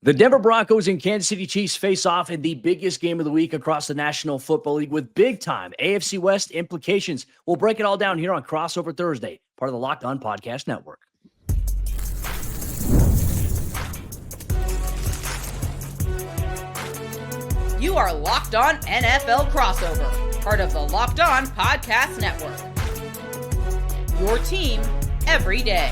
The Denver Broncos and Kansas City Chiefs face off in the biggest game of the week across the National Football League with big-time AFC West implications. We'll break it all down here on Crossover Thursday, part of the Locked On Podcast Network. You are Locked On NFL Crossover, part of the Locked On Podcast Network. Your team every day.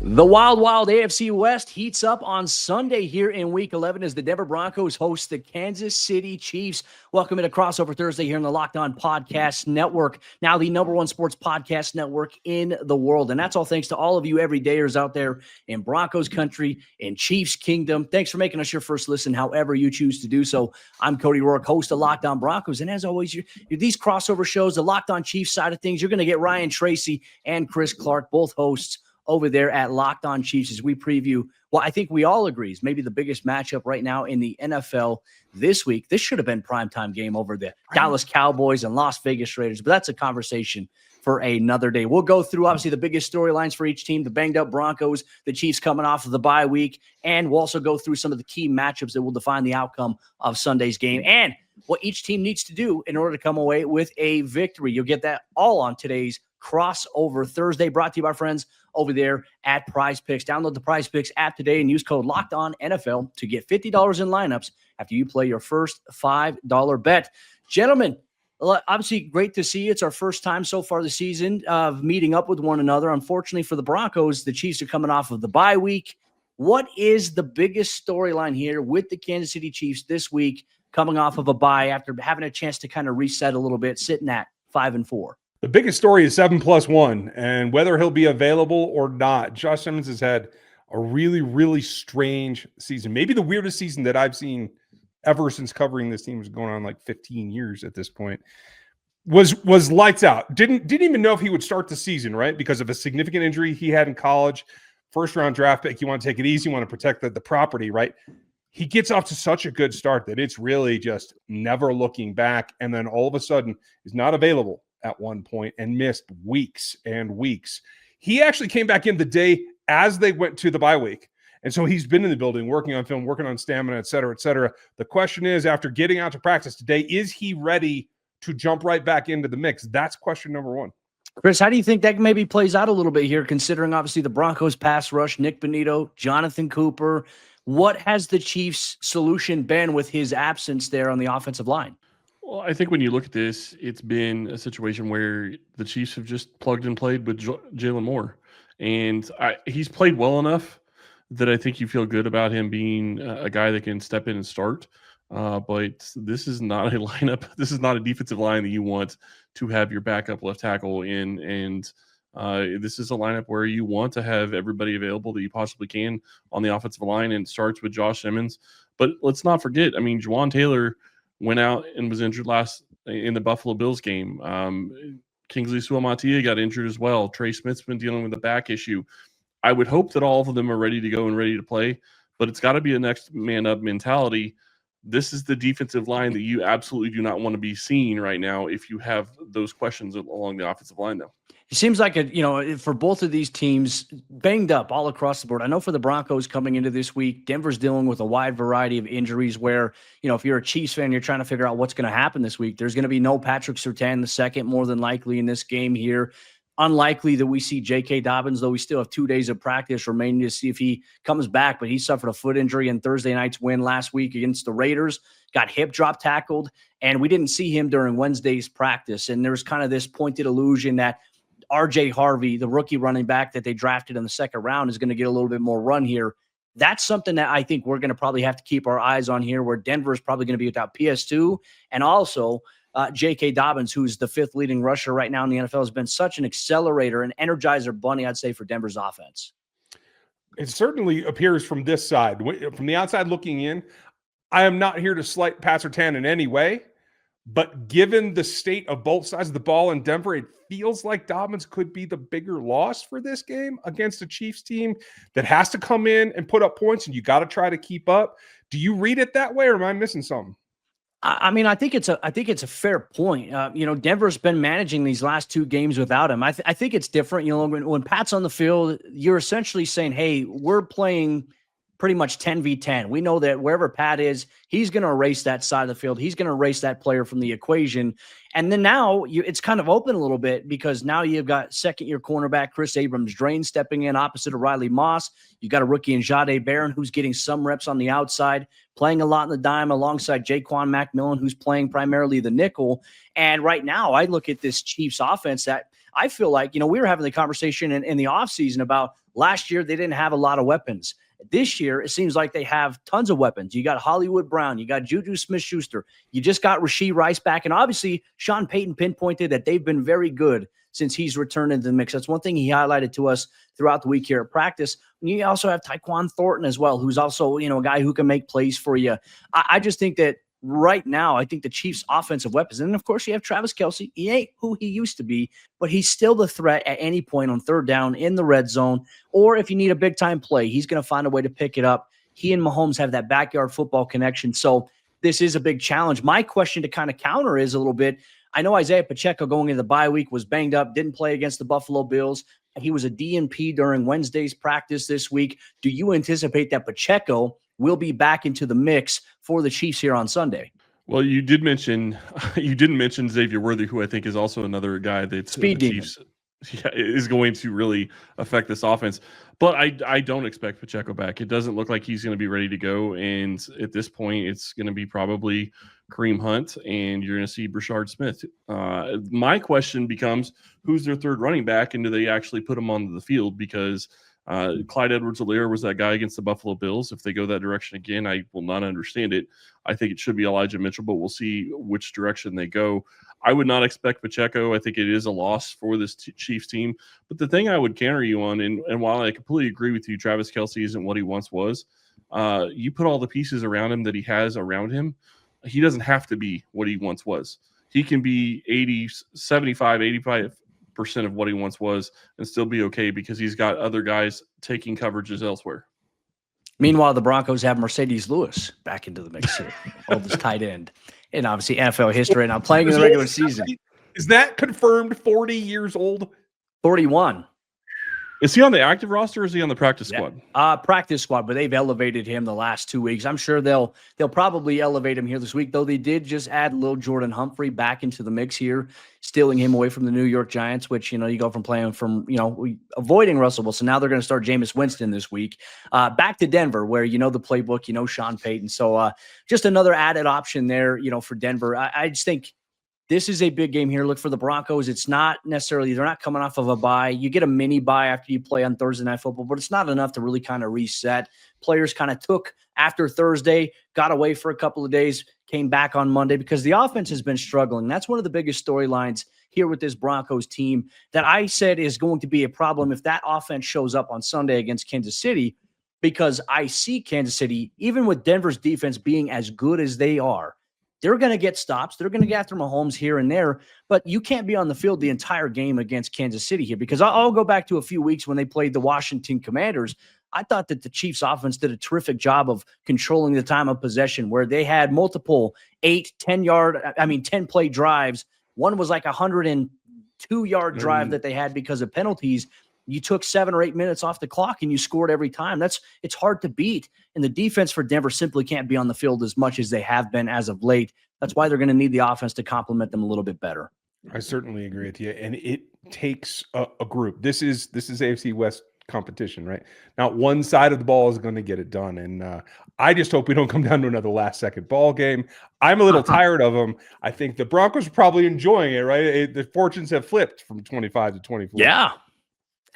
The Wild AFC West heats up on Sunday here in Week 11 as the Denver Broncos host the Kansas City Chiefs. Welcome to Crossover Thursday here in the Locked On Podcast Network, now the #1 sports podcast network in the world. And that's all thanks to all of you everydayers out there in Broncos Country, in Chiefs Kingdom. Thanks for making us your first listen, however you choose to do so. I'm Cody Roark, host of Locked On Broncos. And as always, these crossover shows, the Locked On Chiefs side of things, you're going to get Ryan Tracy and Chris Clark, both hosts over there at Locked On Chiefs as we preview what I think we all agree is maybe the biggest matchup right now in the NFL this week. This should have been primetime game over the Dallas Cowboys and Las Vegas Raiders, but that's a conversation for another day. We'll go through, obviously, the biggest storylines for each team, the banged-up Broncos, the Chiefs coming off of the bye week, and we'll also go through some of the key matchups that will define the outcome of Sunday's game and what each team needs to do in order to come away with a victory. You'll get that all on today's Crossover Thursday, brought to you by friends over there at Prize Picks. Download the Prize Picks app today and use code LOCKEDONNFL to get $50 in lineups after you play your first $5 bet. Gentlemen, obviously great to see you. It's our first time so far this season of meeting up with one another. Unfortunately for the Broncos, the Chiefs are coming off of the bye week. What is the biggest storyline here with the Kansas City Chiefs this week, coming off of a bye after having a chance to kind of reset a little bit, sitting at 5-4? The biggest story is 7+1 and whether he'll be available or not. Josh Simmons has had a really, really strange season. Maybe the weirdest season that I've seen ever since covering this team. Was going on like 15 years at this point. Was lights out. Didn't even know if he would start the season, right? Because of a significant injury he had in college. First round draft pick. You want to take it easy. You want to protect the property, right? He gets off to such a good start that it's really just never looking back. And then all of a sudden is not available at one point and missed weeks and weeks. He actually came back in the day as they went to the bye week. And so he's been in the building, working on film, working on stamina, et cetera, et cetera. The question is, after getting out to practice today, is he ready to jump right back into the mix? That's question number one. Chris, how do you think that maybe plays out a little bit here, considering obviously the Broncos pass rush, Nick Bonito, Jonathon Cooper? What has the Chiefs' solution been with his absence there on the offensive line? Well, I think when you look at this, it's been a situation where the Chiefs have just plugged and played with Jalen Moore. And he's played well enough that I think you feel good about him being a guy that can step in and start. But this is not a lineup. This is not a defensive line that you want to have your backup left tackle in. And this is a lineup where you want to have everybody available that you possibly can on the offensive line, and it starts with Josh Simmons. But let's not forget, I mean, Juwan Taylor went out and was injured last in the Buffalo Bills game. Kingsley Suamataia got injured as well. Trey Smith's been dealing with a back issue. I would hope that all of them are ready to go and ready to play, but it's got to be a next man up mentality. This is the defensive line that you absolutely do not want to be seeing right now if you have those questions along the offensive line, though. It seems like, for both of these teams, banged up all across the board. I know for the Broncos coming into this week, Denver's dealing with a wide variety of injuries where, if you're a Chiefs fan, you're trying to figure out what's going to happen this week. There's going to be no Patrick Surtain II, more than likely, in this game here. Unlikely that we see J.K. Dobbins, though we still have 2 days of practice remaining to see if he comes back. But he suffered a foot injury in Thursday night's win last week against the Raiders, got hip drop tackled, and we didn't see him during Wednesday's practice. And there's kind of this pointed illusion that R.J. Harvey, the rookie running back that they drafted in the second round, is going to get a little bit more run here. That's something that I think we're going to probably have to keep our eyes on here, where Denver is probably going to be without PS2 and also J.K. Dobbins, who's the fifth leading rusher right now in the NFL, has been such an accelerator and energizer bunny, I'd say, for Denver's offense. It certainly appears from this side. From the outside looking in, I am not here to slight Pat Surtain in any way, but given the state of both sides of the ball in Denver, it feels like Dobbins could be the bigger loss for this game against a Chiefs team that has to come in and put up points, and you got to try to keep up. Do you read it that way, or am I missing something? I mean, I think it's a fair point. Denver's been managing these last two games without him. I think it's different. When Pat's on the field, you're essentially saying, hey, we're playing pretty much 10v10. We know that wherever Pat is, he's going to erase that side of the field. He's going to erase that player from the equation. And then now it's kind of open a little bit because now you've got second-year cornerback Chris Abrams-Drain stepping in opposite of Riley Moss. You've got a rookie in Jahdae Barron who's getting some reps on the outside, playing a lot in the dime alongside Jaquan McMillan, who's playing primarily the nickel. And right now I look at this Chiefs offense that I feel like, we were having the conversation in the offseason about last year they didn't have a lot of weapons. This year, it seems like they have tons of weapons. You got Hollywood Brown. You got Juju Smith-Schuster. You just got Rashee Rice back. And obviously, Sean Payton pinpointed that they've been very good since he's returned into the mix. That's one thing he highlighted to us throughout the week here at practice. And you also have Tyquan Thornton as well, who's also, a guy who can make plays for you. I just think that right now, I think the Chiefs' offensive weapons, and of course you have Travis Kelce. He ain't who he used to be, but he's still the threat at any point on third down in the red zone. Or if you need a big-time play, he's going to find a way to pick it up. He and Mahomes have that backyard football connection. So this is a big challenge. My question to kind of counter is a little bit, I know Isaiah Pacheco going into the bye week was banged up, didn't play against the Buffalo Bills. He was a DNP during Wednesday's practice this week. Do you anticipate that Pacheco will be back into the mix for the Chiefs here on Sunday? Well, you didn't mention Xavier Worthy, who I think is also another guy that the Chiefs is going to really affect this offense. But I don't expect Pacheco back. It doesn't look like he's going to be ready to go. And at this point, it's going to be probably Kareem Hunt, and you're going to see Brashard Smith. My question becomes, who's their third running back, and do they actually put him onto the field? Because Clyde Edwards-Helaire was that guy against the Buffalo Bills. If they go that direction again, I will not understand it. I think it should be Elijah Mitchell, but we'll see which direction they go. I would not expect Pacheco. I think it is a loss for this Chiefs team. But the thing I would counter you on, and while I completely agree with you, Travis Kelce isn't what he once was, you put all the pieces around him that he has around him, he doesn't have to be what he once was. He can be 85% of what he once was and still be okay because he's got other guys taking coverages elsewhere. Meanwhile, the Broncos have Mercedes Lewis back into the mix here, oldest tight end in obviously NFL history, and I'm playing in the regular season. Is that confirmed 40 years old? 41. Is he on the active roster or is he on the practice squad? Practice squad, but they've elevated him the last 2 weeks. I'm sure they'll probably elevate him here this week, though they did just add little Jordan Humphrey back into the mix here, stealing him away from the New York Giants, which, you go from playing from, avoiding Russell Wilson. Now they're going to start Jameis Winston this week. Back to Denver, where the playbook, Sean Payton. So just another added option there, for Denver. I just think this is a big game here. Look for the Broncos. It's not necessarily, they're not coming off of a bye. You get a mini bye after you play on Thursday Night Football, but it's not enough to really kind of reset. Players kind of took after Thursday, got away for a couple of days, came back on Monday because the offense has been struggling. That's one of the biggest storylines here with this Broncos team that I said is going to be a problem if that offense shows up on Sunday against Kansas City, because I see Kansas City, even with Denver's defense being as good as they are, they're going to get stops. They're going to get after Mahomes here and there, but you can't be on the field the entire game against Kansas City here, because I'll go back to a few weeks when they played the Washington Commanders. I thought that the Chiefs offense did a terrific job of controlling the time of possession, where they had multiple 10-play drives. One was like a 102-yard drive that they had because of penalties. You took 7 or 8 minutes off the clock and you scored every time. It's hard to beat. And the defense for Denver simply can't be on the field as much as they have been as of late. That's why they're going to need the offense to complement them a little bit better. I certainly agree with you. And it takes a group. This is AFC West competition, right? Not one side of the ball is going to get it done. And I just hope we don't come down to another last-second ball game. I'm a little tired of them. I think the Broncos are probably enjoying it, right? The fortunes have flipped from 25 to 24. Yeah.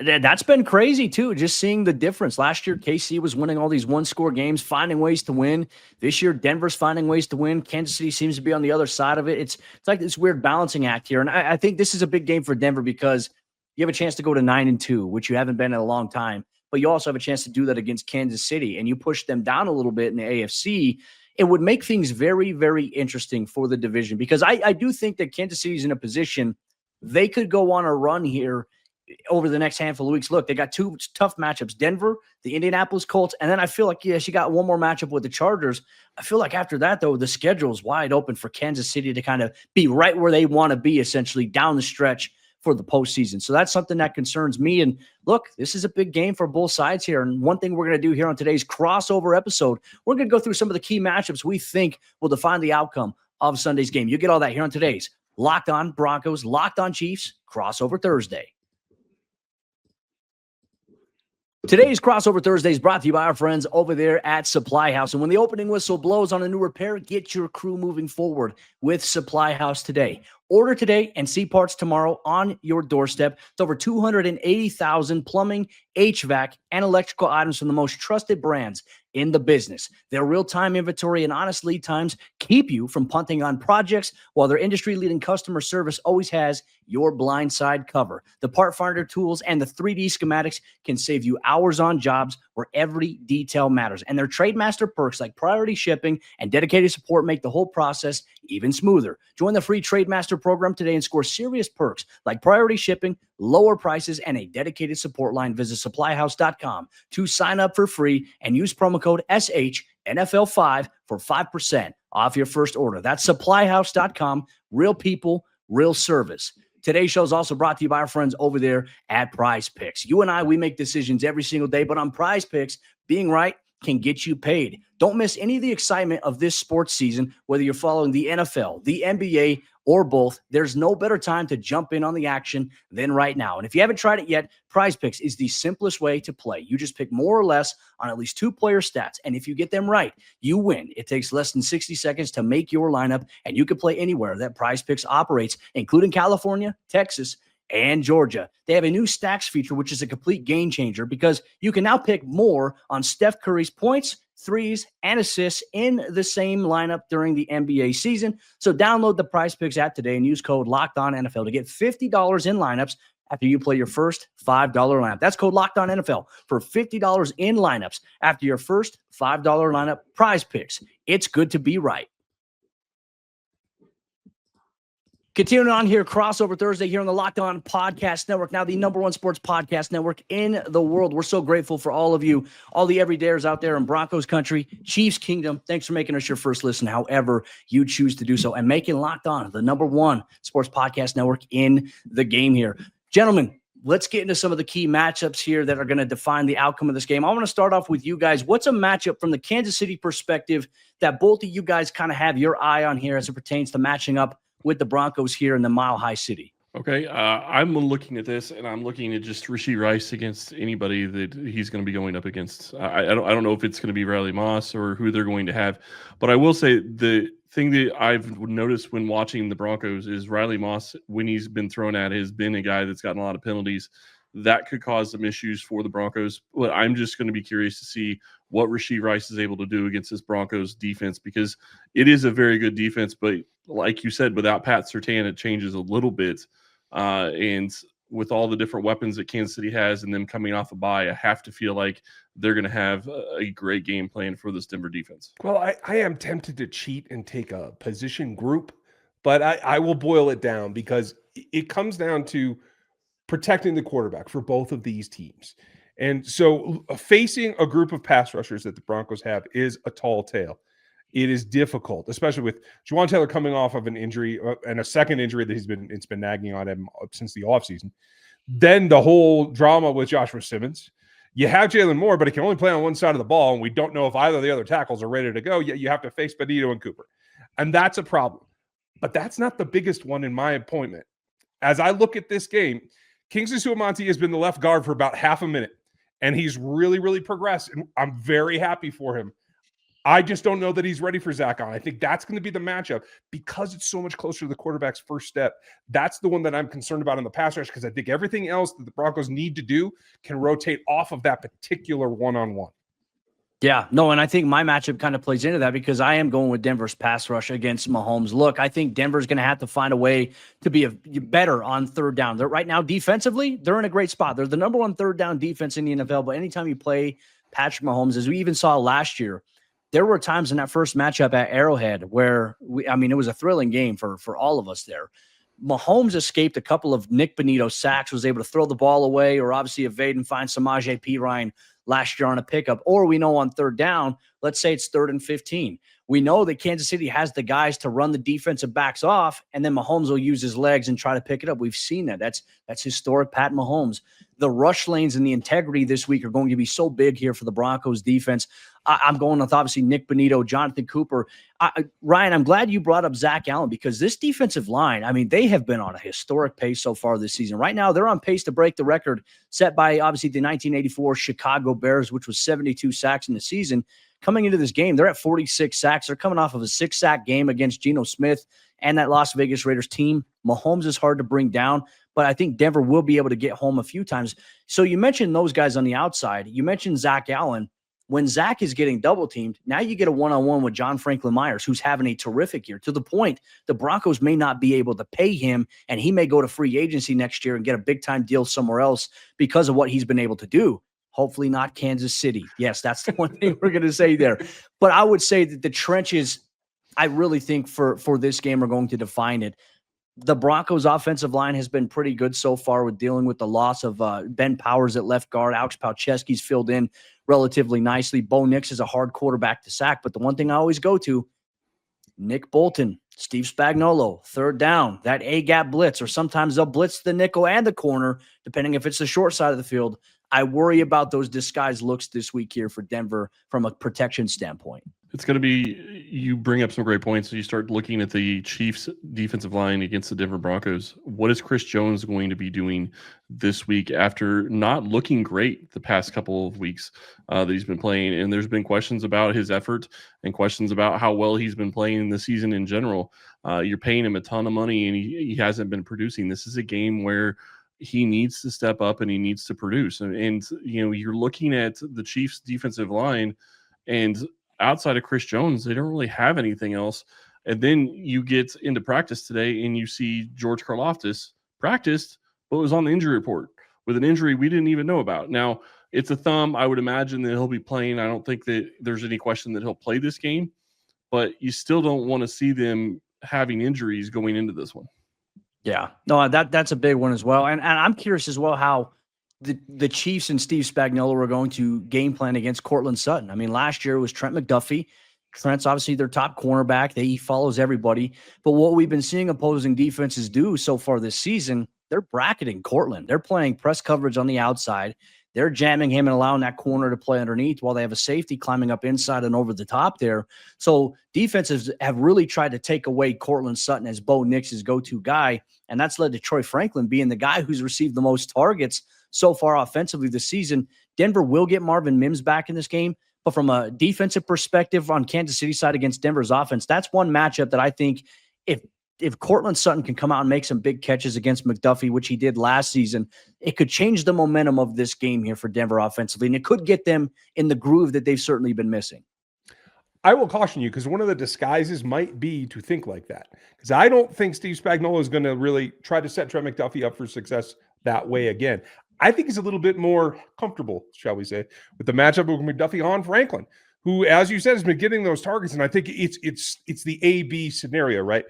That's been crazy, too, just seeing the difference. Last year, KC was winning all these one-score games, finding ways to win. This year, Denver's finding ways to win. Kansas City seems to be on the other side of it. It's like this weird balancing act here. And I think this is a big game for Denver because you have a chance to go to 9-2, which you haven't been in a long time. But you also have a chance to do that against Kansas City, and you push them down a little bit in the AFC. It would make things very, very interesting for the division, because I do think that Kansas City is in a position they could go on a run here over the next handful of weeks. Look, they got 2 tough matchups, Denver, the Indianapolis Colts, and then I feel like, yes, you got one more matchup with the Chargers. I feel like after that, though, the schedule is wide open for Kansas City to kind of be right where they want to be, essentially, down the stretch for the postseason. So that's something that concerns me. And look, this is a big game for both sides here. And one thing we're going to do here on today's crossover episode, we're going to go through some of the key matchups we think will define the outcome of Sunday's game. You get all that here on today's Locked On Broncos, Locked On Chiefs, Crossover Thursday. Today's Crossover Thursday is brought to you by our friends over there at Supply House. And when the opening whistle blows on a new repair, get your crew moving forward with Supply House today. Order today and see parts tomorrow on your doorstep. It's over 280,000 plumbing, HVAC, and electrical items from the most trusted brands in the business. Their real-time inventory and honest lead times keep you from punting on projects, while their industry-leading customer service always has your blind side cover. The part finder tools and the 3D schematics can save you hours on jobs where every detail matters. And their Trademaster perks like priority shipping and dedicated support make the whole process even smoother. Join the free Trademaster program today and score serious perks like priority shipping, lower prices, and a dedicated support line. Visit supplyhouse.com to sign up for free and use promo code SHNFL5 for 5% off your first order. That's supplyhouse.com. Real people, real service. Today's show is also brought to you by our friends over there at Prize Picks. You and I, we make decisions every single day, but on Prize Picks, being right can get you paid. Don't miss any of the excitement of this sports season, whether you're following the NFL, the NBA, or both. There's no better time to jump in on the action than right now. And if you haven't tried it yet, Prize Picks is the simplest way to play. You just pick more or less on at least 2 player stats, and if you get them right, you win. It takes less than 60 seconds to make your lineup, and you can play anywhere that Prize Picks operates, including California, Texas, and Georgia. They have a new stacks feature, which is a complete game changer because you can now pick more on Steph Curry's points, threes, and assists in the same lineup during the NBA season. So download the Prize Picks app today and use code LOCKEDONNFL to get $50 in lineups after you play your first $5 lineup. That's code LOCKEDONNFL for $50 in lineups after your first $5 lineup. Prize Picks. It's good to be right. Continuing on here, Crossover Thursday here on the Locked On Podcast Network, now the #1 sports podcast network in the world. We're so grateful for all of you, all the everydayers out there in Broncos Country, Chiefs Kingdom. Thanks for making us your first listen, however you choose to do so, and making Locked On the #1 sports podcast network in the game here. Gentlemen, let's get into some of the key matchups here that are going to define the outcome of this game. I want to start off with you guys. What's a matchup from the Kansas City perspective that both of you guys kind of have your eye on here as it pertains to matching up with the Broncos here in the Mile High City? Okay, I'm looking at this, and I'm looking at just Rashee Rice against anybody that he's going to be going up against. I don't know if it's going to be Riley Moss or who they're going to have, but I will say the thing that I've noticed when watching the Broncos is Riley Moss, when he's been thrown at, has been a guy that's gotten a lot of penalties. That could cause some issues for the Broncos. But I'm just going to be curious to see what Rashee Rice is able to do against this Broncos defense, because it is a very good defense. But like you said, without Pat Surtain, it changes a little bit. And with all the different weapons that Kansas City has and them coming off a bye, I have to feel like they're going to have a great game plan for this Denver defense. Well, I am tempted to cheat and take a position group, but I will boil it down because it comes down to protecting the quarterback for both of these teams. And so facing a group of pass rushers that the Broncos have is a tall tale. It is difficult, especially with Juwan Taylor coming off of an injury and a second injury that it's been nagging on him since the offseason. Then the whole drama with Joshua Simmons. You have Jalen Moore, but he can only play on one side of the ball, and we don't know if either of the other tackles are ready to go. Yet you have to face Bonito and Cooper. And that's a problem. But that's not the biggest one in my appointment. As I look at this game, Kingsley Suamonte has been the left guard for about half a minute, and he's really, really progressed. And I'm very happy for him. I just don't know that he's ready for Zach on. I think that's going to be the matchup because it's so much closer to the quarterback's first step. That's the one that I'm concerned about in the pass rush, because I think everything else that the Broncos need to do can rotate off of that particular one-on-one. Yeah, no, and I think my matchup kind of plays into that because I am going with Denver's pass rush against Mahomes. Look, I think Denver's going to have to find a way to be better on third down. They're right now, defensively, they're in a great spot. They're the #1 third down defense in the NFL, but anytime you play Patrick Mahomes, as we even saw last year, there were times in that first matchup at Arrowhead where, it was a thrilling game for all of us there. Mahomes escaped a couple of Nick Bonito sacks, was able to throw the ball away or obviously evade and find Samaje Perine last year on a pickup. Or we know on third down, let's say it's 3rd and 15. We know that Kansas City has the guys to run the defensive backs off, and then Mahomes will use his legs and try to pick it up. We've seen that. That's historic Pat Mahomes. The rush lanes and the integrity this week are going to be so big here for the Broncos defense. I'm going with obviously Nick Bonito, Jonathan Cooper. Ryan, I'm glad you brought up Zach Allen because this defensive line, I mean, they have been on a historic pace so far this season. Right now, they're on pace to break the record set by obviously the 1984 Chicago Bears, which was 72 sacks in the season. Coming into this game, they're at 46 sacks. They're coming off of a 6-sack game against Geno Smith and that Las Vegas Raiders team. Mahomes is hard to bring down, but I think Denver will be able to get home a few times. So you mentioned those guys on the outside. You mentioned Zach Allen. When Zach is getting double teamed, now you get a one-on-one with John Franklin Myers, who's having a terrific year, to the point the Broncos may not be able to pay him, and he may go to free agency next year and get a big-time deal somewhere else because of what he's been able to do. Hopefully not Kansas City. Yes, that's the one thing we're going to say there. But I would say that the trenches, I really think for this game are going to define it. The Broncos offensive line has been pretty good so far with dealing with the loss of Ben Powers at left guard. Alex Palczewski's filled in relatively nicely. Bo Nix is a hard quarterback to sack. But the one thing I always go to, Nick Bolton, Steve Spagnuolo, third down, that A-gap blitz, or sometimes they'll blitz the nickel and the corner, depending if it's the short side of the field. I worry about those disguised looks this week here for Denver from a protection standpoint. It's going to be, you bring up some great points. So you start looking at the Chiefs defensive line against the Denver Broncos. What is Chris Jones going to be doing this week after not looking great the past couple of weeks that he's been playing? And there's been questions about his effort and questions about how well he's been playing in the season in general. You're paying him a ton of money and he hasn't been producing. This is a game where he needs to step up and he needs to produce. And you know, you're looking at the Chiefs defensive line, and outside of Chris Jones, they don't really have anything else. And then you get into practice today and you see George Karlaftis practiced, but was on the injury report with an injury we didn't even know about. Now, it's a thumb. I would imagine that he'll be playing. I don't think that there's any question that he'll play this game, but you still don't want to see them having injuries going into this one. Yeah, no, that's a big one as well. And I'm curious as well how the Chiefs and Steve Spagnuolo were going to game plan against Cortland Sutton. I mean, last year it was Trent McDuffie. Trent's obviously their top cornerback. He follows everybody. But what we've been seeing opposing defenses do so far this season, they're bracketing Cortland. They're playing press coverage on the outside. They're jamming him and allowing that corner to play underneath while they have a safety climbing up inside and over the top there. So defenses have really tried to take away Cortland Sutton as Bo Nix's go-to guy, and that's led to Troy Franklin being the guy who's received the most targets so far offensively this season. Denver will get Marvin Mims back in this game, but from a defensive perspective on Kansas City side against Denver's offense, that's one matchup that I think if Cortland Sutton can come out and make some big catches against McDuffie, which he did last season, it could change the momentum of this game here for Denver offensively, and it could get them in the groove that they've certainly been missing. I will caution you because one of the disguises might be to think like that, because I don't think Steve Spagnuolo is going to really try to set Trent McDuffie up for success that way again. I think he's a little bit more comfortable, shall we say, with the matchup with McDuffie on Franklin, who, as you said, has been getting those targets, and I think it's the A-B scenario, right?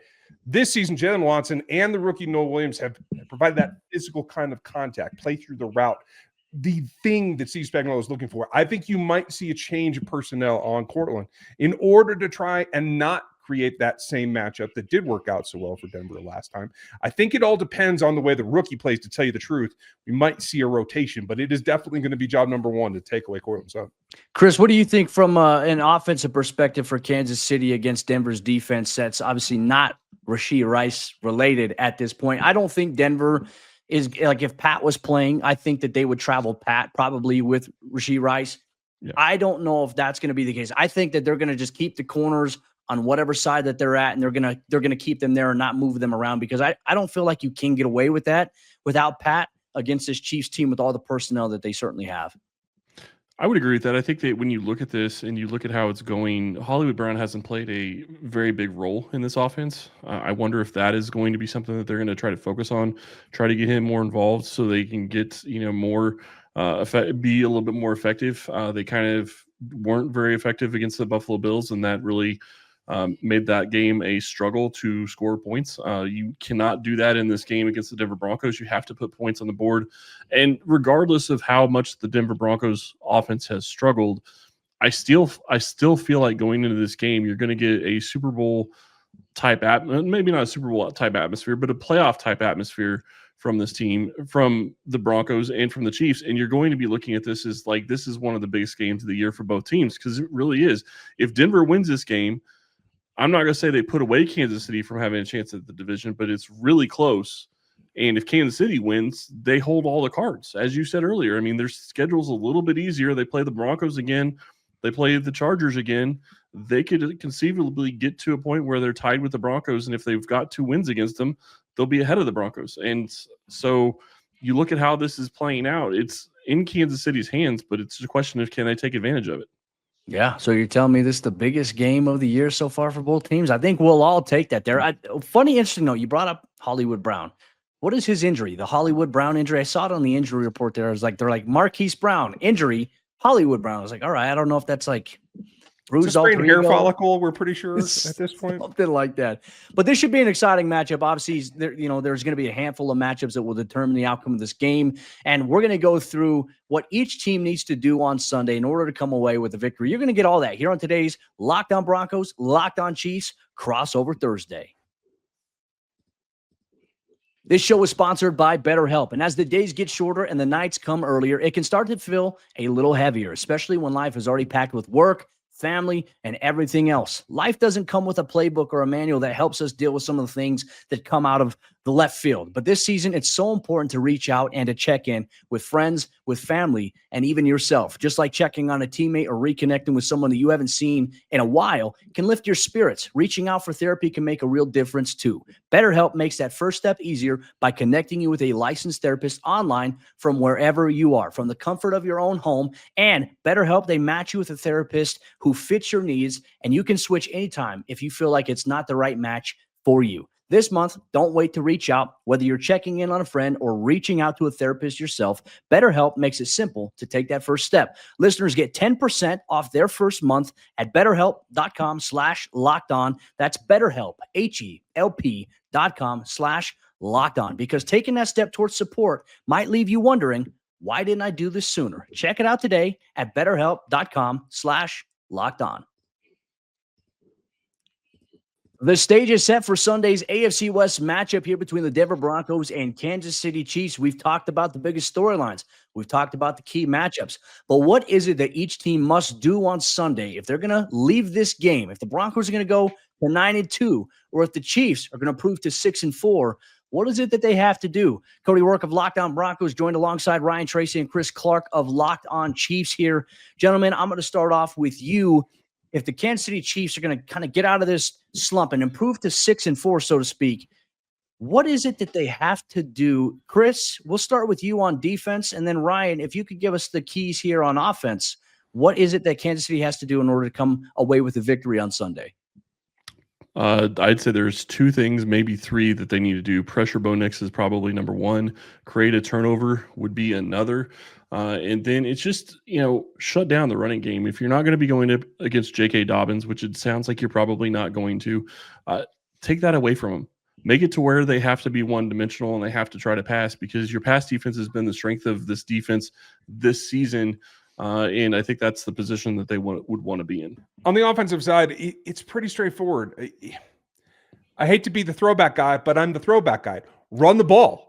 This season, Jalen Watson and the rookie Noah Williams have provided that physical kind of contact, play through the route, the thing that Steve Spagnuolo is looking for. I think you might see a change of personnel on Cortland in order to try and not create that same matchup that did work out so well for Denver last time. I think it all depends on the way the rookie plays, to tell you the truth. We might see a rotation, but it is definitely going to be job number one to take away Cortland Sutton. Chris, what do you think from an offensive perspective for Kansas City against Denver's defense that's obviously not Rashee Rice related at this point? I don't think Denver is, like, if Pat was playing, I think that they would travel Pat probably with Rashee Rice. Yeah. I don't know if that's going to be the case. I think that they're going to just keep the corners on whatever side that they're at, and they're going to keep them there and not move them around, because I don't feel like you can get away with that without Pat against this Chiefs team with all the personnel that they certainly have. I would agree with that. I think that when you look at this and you look at how it's going, Hollywood Brown hasn't played a very big role in this offense. I wonder if that is going to be something that they're going to try to focus on, try to get him more involved so they can get, more be a little bit more effective. They kind of weren't very effective against the Buffalo Bills, and that really made that game a struggle to score points. You cannot do that in this game against the Denver Broncos. You have to put points on the board. And regardless of how much the Denver Broncos offense has struggled, I still feel like going into this game, you're going to get a Super Bowl type maybe not a Super Bowl type atmosphere, but a playoff type atmosphere from this team, from the Broncos and from the Chiefs. And you're going to be looking at this as like, this is one of the biggest games of the year for both teams, because it really is. If Denver wins this game, I'm not going to say they put away Kansas City from having a chance at the division, but it's really close. And if Kansas City wins, they hold all the cards. As you said earlier, I mean, their schedule's a little bit easier. They play the Broncos again. They play the Chargers again. They could conceivably get to a point where they're tied with the Broncos, and if they've got 2 wins against them, they'll be ahead of the Broncos. And so you look at how this is playing out. It's in Kansas City's hands, but it's a question of, can they take advantage of it? Yeah, so you're telling me this is the biggest game of the year so far for both teams? I think we'll all take that there. Funny, interesting note, you brought up Hollywood Brown. What is his injury? The Hollywood Brown injury? I saw it on the injury report there. I was like, they're like, Marquise Brown, injury, Hollywood Brown. I was like, all right, I don't know if that's like bruised sprained hair follicle, we're pretty sure at this point. Something like that. But this should be an exciting matchup. Obviously, there's going to be a handful of matchups that will determine the outcome of this game. And we're going to go through what each team needs to do on Sunday in order to come away with a victory. You're going to get all that here on today's Locked On Broncos, Locked On Chiefs, Crossover Thursday. This show is sponsored by BetterHelp, and as the days get shorter and the nights come earlier, it can start to feel a little heavier, especially when life is already packed with work, family, and everything else. Life doesn't come with a playbook or a manual that helps us deal with some of the things that come out of the left field. But this season, it's so important to reach out and to check in with friends, with family, and even yourself. Just like checking on a teammate or reconnecting with someone that you haven't seen in a while can lift your spirits. Reaching out for therapy can make a real difference too. BetterHelp makes that first step easier by connecting you with a licensed therapist online from wherever you are, from the comfort of your own home. And BetterHelp, they match you with a therapist who fits your needs, and you can switch anytime if you feel like it's not the right match for you. This month, don't wait to reach out. Whether you're checking in on a friend or reaching out to a therapist yourself, BetterHelp makes it simple to take that first step. Listeners get 10% off their first month at BetterHelp.com/LockedOn. That's BetterHelp, HELP.com/LockedOn. Because taking that step towards support might leave you wondering, why didn't I do this sooner? Check it out today at BetterHelp.com/LockedOn. The stage is set for Sunday's AFC West matchup here between the Denver Broncos and Kansas City Chiefs. We've talked about the biggest storylines. We've talked about the key matchups. But what is it that each team must do on Sunday if they're going to leave this game? If the Broncos are going to go to 9-2, or if the Chiefs are going to prove to 6-4, what is it that they have to do? Cody Roark of Locked On Broncos joined alongside Ryan Tracy and Chris Clark of Locked On Chiefs here. Gentlemen, I'm going to start off with you. If the Kansas City Chiefs are going to kind of get out of this slump and improve to 6-4, so to speak, what is it that they have to do? Chris, we'll start with you on defense. And then Ryan, if you could give us the keys here on offense, what is it that Kansas City has to do in order to come away with a victory on Sunday? I'd say there's 2 things, maybe 3 that they need to do. Pressure Bo Nix is probably number 1. Create a turnover would be another. And then it's just, shut down the running game. If you're not going to be going up against J.K. Dobbins, which it sounds like you're probably not going to, take that away from them. Make it to where they have to be one-dimensional and they have to try to pass, because your pass defense has been the strength of this defense this season. And I think that's the position that they would want to be in. On the offensive side, it's pretty straightforward. I hate to be the throwback guy, but I'm the throwback guy. Run the ball.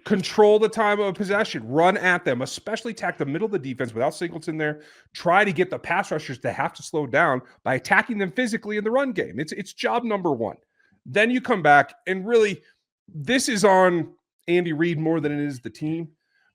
Control the time of possession. Run at them, especially attack the middle of the defense without Singleton there. Try to get the pass rushers to have to slow down by attacking them physically in the run game. It's job number 1. Then you come back, and really, this is on Andy Reid more than it is the team.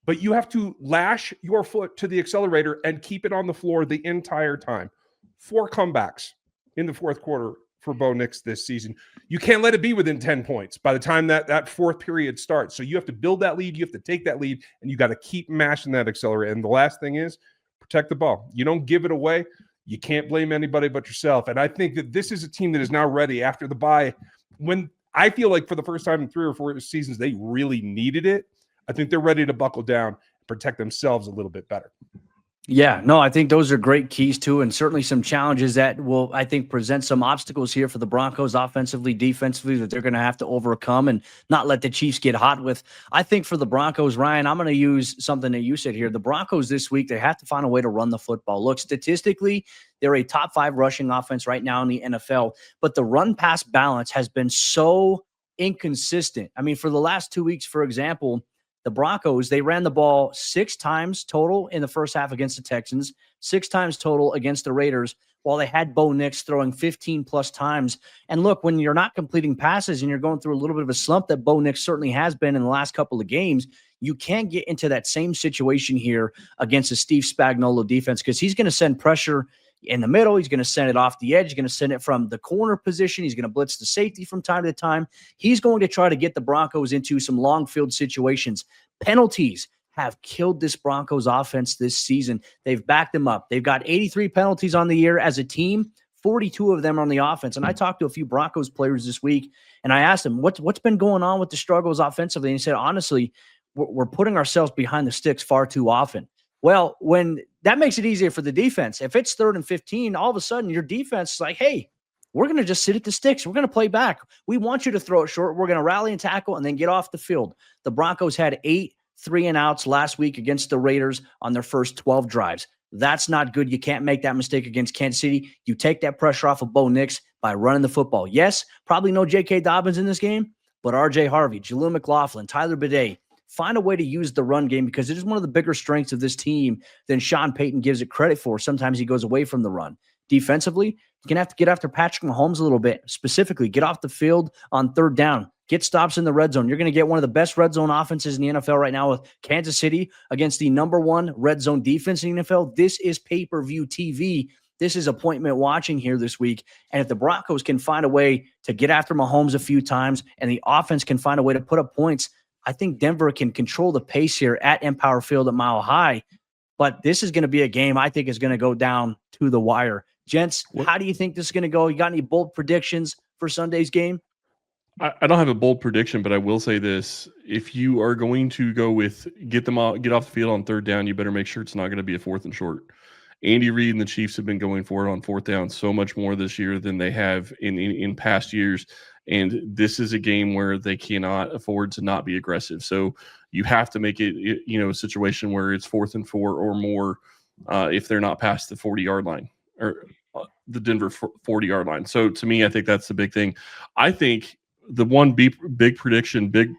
But you have to lash your foot to the accelerator and keep it on the floor the entire time. 4 comebacks in the fourth quarter for Bo Nix this season. You can't let it be within 10 points by the time that fourth period starts. So you have to build that lead. You have to take that lead, and you got to keep mashing that accelerator. And the last thing is protect the ball. You don't give it away. You can't blame anybody but yourself. And I think that this is a team that is now ready after the bye. When I feel like for the first time in 3 or 4 seasons, they really needed it. I think they're ready to buckle down and protect themselves a little bit better. Yeah, no, I think those are great keys too, and certainly some challenges that will, I think, present some obstacles here for the Broncos offensively, defensively, that they're going to have to overcome and not let the Chiefs get hot with. I think for the Broncos, Ryan, I'm going to use something that you said here. The Broncos this week, they have to find a way to run the football. Look, statistically, they're a top 5 rushing offense right now in the NFL, but the run pass balance has been so inconsistent. I mean, for the last 2 weeks, for example, the Broncos, they ran the ball 6 times total in the first half against the Texans, 6 times total against the Raiders, while they had Bo Nix throwing 15 plus times. And look, when you're not completing passes and you're going through a little bit of a slump that Bo Nix certainly has been in the last couple of games, you can't get into that same situation here against a Steve Spagnuolo defense, because he's going to send pressure in the middle. He's going to send it off the edge. He's going to send it from the corner position. He's going to blitz the safety from time to time. He's going to try to get the Broncos into some long field situations. Penalties have killed this Broncos offense this season. They've backed them up. They've got 83 penalties on the year as a team, 42 of them on the offense. And I talked to a few Broncos players this week, and I asked them, what's been going on with the struggles offensively? And he said, honestly, we're putting ourselves behind the sticks far too often. Well, when that makes it easier for the defense. If it's 3rd and 15, all of a sudden your defense is like, hey, we're going to just sit at the sticks. We're going to play back. We want you to throw it short. We're going to rally and tackle and then get off the field. The Broncos had 8 3-and-outs last week against the Raiders on their first 12 drives. That's not good. You can't make that mistake against Kansas City. You take that pressure off of Bo Nix by running the football. Yes, probably no J.K. Dobbins in this game, but R.J. Harvey, Jaleel McLaughlin, Tyler Bidet, find a way to use the run game, because it is one of the bigger strengths of this team than Sean Payton gives it credit for. Sometimes he goes away from the run. Defensively, you're going to have to get after Patrick Mahomes a little bit. Specifically, get off the field on 3rd down. Get stops in the red zone. You're going to get one of the best red zone offenses in the NFL right now with Kansas City against the number 1 red zone defense in the NFL. This is pay-per-view TV. This is appointment watching here this week. And if the Broncos can find a way to get after Mahomes a few times and the offense can find a way to put up points, I think Denver can control the pace here at Empower Field at Mile High. But this is going to be a game I think is going to go down to the wire. Gents, how do you think this is going to go? You got any bold predictions for Sunday's game? I don't have a bold prediction, but I will say this. If you are going to go with get off the field on 3rd down, you better make sure it's not going to be a 4th and short. Andy Reid and the Chiefs have been going for it on 4th down so much more this year than they have in past years. And this is a game where they cannot afford to not be aggressive. So you have to make it, a situation where it's 4th and 4 or more if they're not past the 40-yard line or the Denver 40-yard line. So to me, I think that's the big thing. I think the one big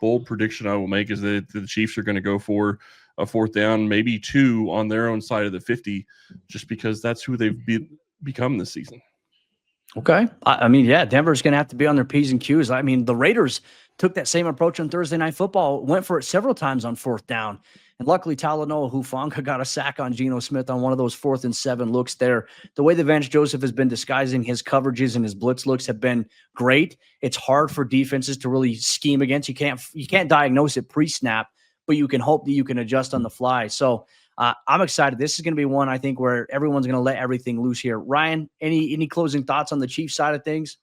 bold prediction I will make is that the Chiefs are going to go for a 4th down, maybe 2 on their own side of the 50, just because that's who they've become this season. Okay. I mean, yeah, Denver's going to have to be on their P's and Q's. I mean, the Raiders took that same approach on Thursday Night Football, went for it several times on 4th down. And luckily, Talanoa Hufanga got a sack on Geno Smith on one of those 4th and 7 looks there. The way that Vance Joseph has been disguising his coverages and his blitz looks have been great. It's hard for defenses to really scheme against. You can't diagnose it pre-snap, but you can hope that you can adjust on the fly. So I'm excited. This is going to be one, I think, where everyone's going to let everything loose here. Ryan, any closing thoughts on the Chiefs side of things?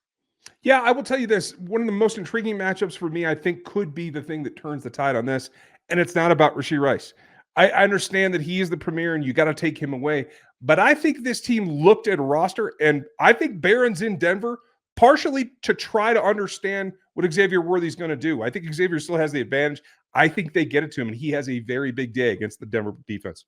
Yeah, I will tell you this. One of the most intriguing matchups for me, I think, could be the thing that turns the tide on this. And it's not about Rashee Rice. I understand that he is the premier and you got to take him away. But I think this team looked at a roster, and I think Barron's in Denver partially to try to understand what Xavier Worthy's going to do. I think Xavier still has the advantage. I think they get it to him, and he has a very big day against the Denver defense.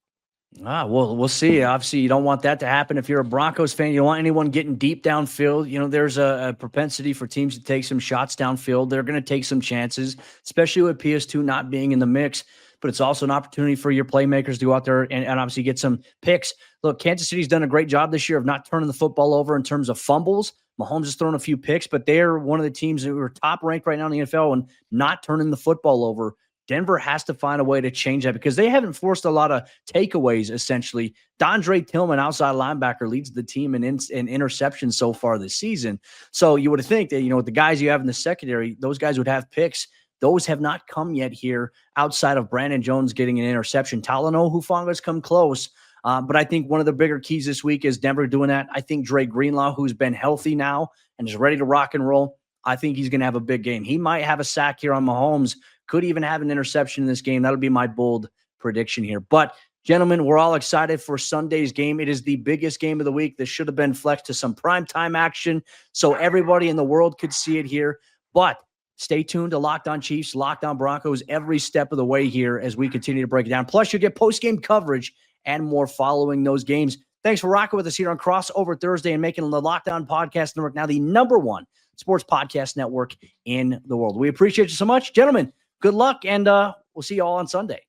Well, we'll see. Obviously, you don't want that to happen. If you're a Broncos fan, you don't want anyone getting deep downfield. There's a propensity for teams to take some shots downfield. They're going to take some chances, especially with PS2 not being in the mix. But it's also an opportunity for your playmakers to go out there and obviously get some picks. Look, Kansas City's done a great job this year of not turning the football over in terms of fumbles. Mahomes has thrown a few picks, but they're one of the teams that are top ranked right now in the NFL and not turning the football over. Denver has to find a way to change that because they haven't forced a lot of takeaways, essentially. Dondre Tillman, outside linebacker, leads the team in interceptions so far this season. So you would think that, with the guys you have in the secondary, those guys would have picks. Those have not come yet here outside of Brandon Jones getting an interception. Talanoa Hufanga's come close. But I think one of the bigger keys this week is Denver doing that. I think Dre Greenlaw, who's been healthy now and is ready to rock and roll, I think he's going to have a big game. He might have a sack here on Mahomes, could even have an interception in this game. That'll be my bold prediction here. But Gentlemen, we're all excited for Sunday's game. It is the biggest game of the week. This should have been flexed to some primetime action so everybody in the world could see it here. But stay tuned to Locked On Chiefs, Locked On Broncos every step of the way here as we continue to break it down. Plus, you'll get post-game coverage and more following those games. Thanks for rocking with us here on Crossover Thursday and making the Locked On Podcast Network now the #1 sports podcast network in the world. We appreciate you so much. Gentlemen, good luck, and we'll see you all on Sunday.